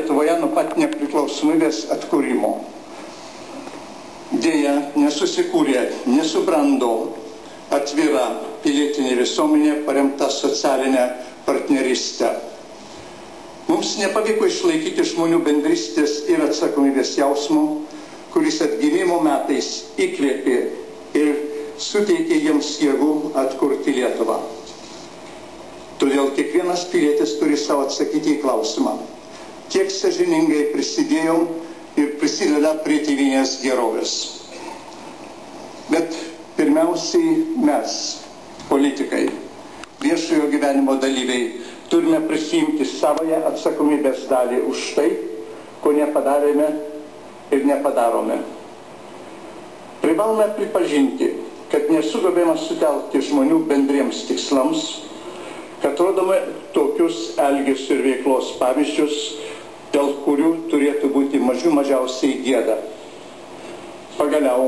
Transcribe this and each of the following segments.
Lietuvoje nuo pat nepriklausomybės atkūrimo. Deja, nesusikūrė, nesubrando atvira pilietinė visuomenė paremta socialinė partnerystė. Mums nepavyko išlaikyti žmonių bendrystės ir atsakomybės jausmo, kuris atgimimo metais įkvėpė ir suteikė jiems jėgų atkurti Lietuvą. Todėl kiekvienas pilietis turi savo atsakyti į klausimą, kiek sąžiningai prisidėjo ir prisideda prie tėvynės gerovės. Bet pirmiausiai mes, politikai, viešojo gyvenimo dalyviai, turime prisiimti savoje atsakomybės dalį už tai, ko nepadarėme ir nepadarome. Privalome pripažinti, kad nesugebėjome sutelkti žmonių bendriems tikslams, kad rodome tokius elgesio ir veiklos pavyzdžius, dėl kurių turėtų būti mažiausiai gėda. Pagaliau,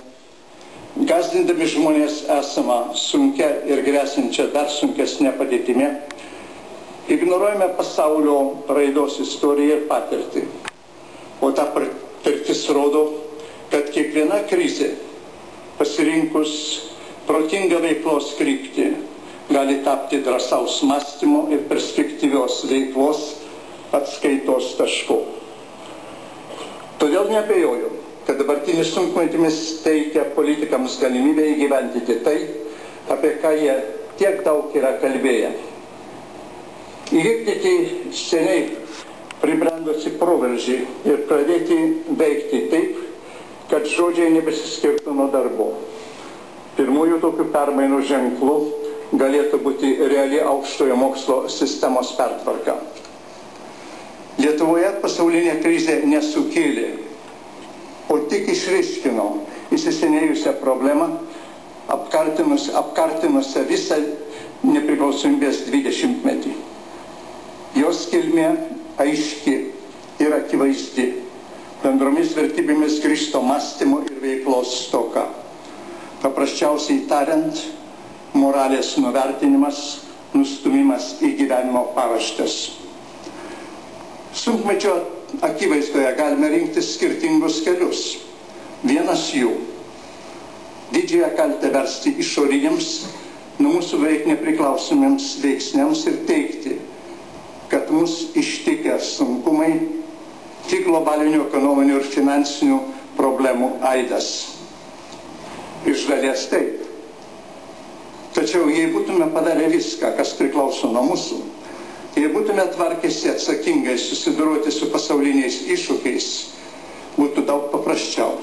gąsdindami žmonės esamą sunkia ir grėsinčią dar sunkesnę padėtimi, ignoruojame pasaulio raidos istoriją ir patirtį. O ta patirtis rodo, kad kiekviena krizė, pasirinkus protingą veiklos kryptį, gali tapti drąsaus mąstymo ir perspektyvios veiklos atskaitos tašku. Todėl neabejoju, kad dabartinis sunkmetis teikia politikams galimybę įgyvendinti tai, apie ką jie tiek daug yra kalbėję. Įvykdyti seniai pribrendusi proveržį ir pradėti veikti taip, kad žodžiai nebesiskirtų nuo darbo. Pirmųjų tokių permainų ženklų galėtų būti reali aukštojo mokslo sistemos pertvarka. Lietuvoje pasaulinė krizė nesukėlė, o tik išryškino įsisenėjusią problemą, apkartinusią visą nepriklausomybės 20-metį. Jos kilmė aiški ir akivaizdi, bendromis vertybėmis grįsto mąstymo ir veiklos stoka. Paprasčiausiai tariant, moralės nuvertinimas, nustumimas į gyvenimo paraštes. Sunkmečio akivaizdoje galime rinktis skirtingus kelius. Vienas jų – didžiąją kaltę versti išoriniams, nuo mūsų veik nepriklausomiems veiksniams ir teigti, kad mus ištikę sunkumai tik globalinių ekonominių ir finansinių problemų aidas. Iš dalies taip. Tačiau jei būtume padarę viską, kas priklauso nuo mūsų, jei būtume tvarkėsi atsakingai susidoroti su pasauliniais iššūkiais, būtų daug paprasčiau.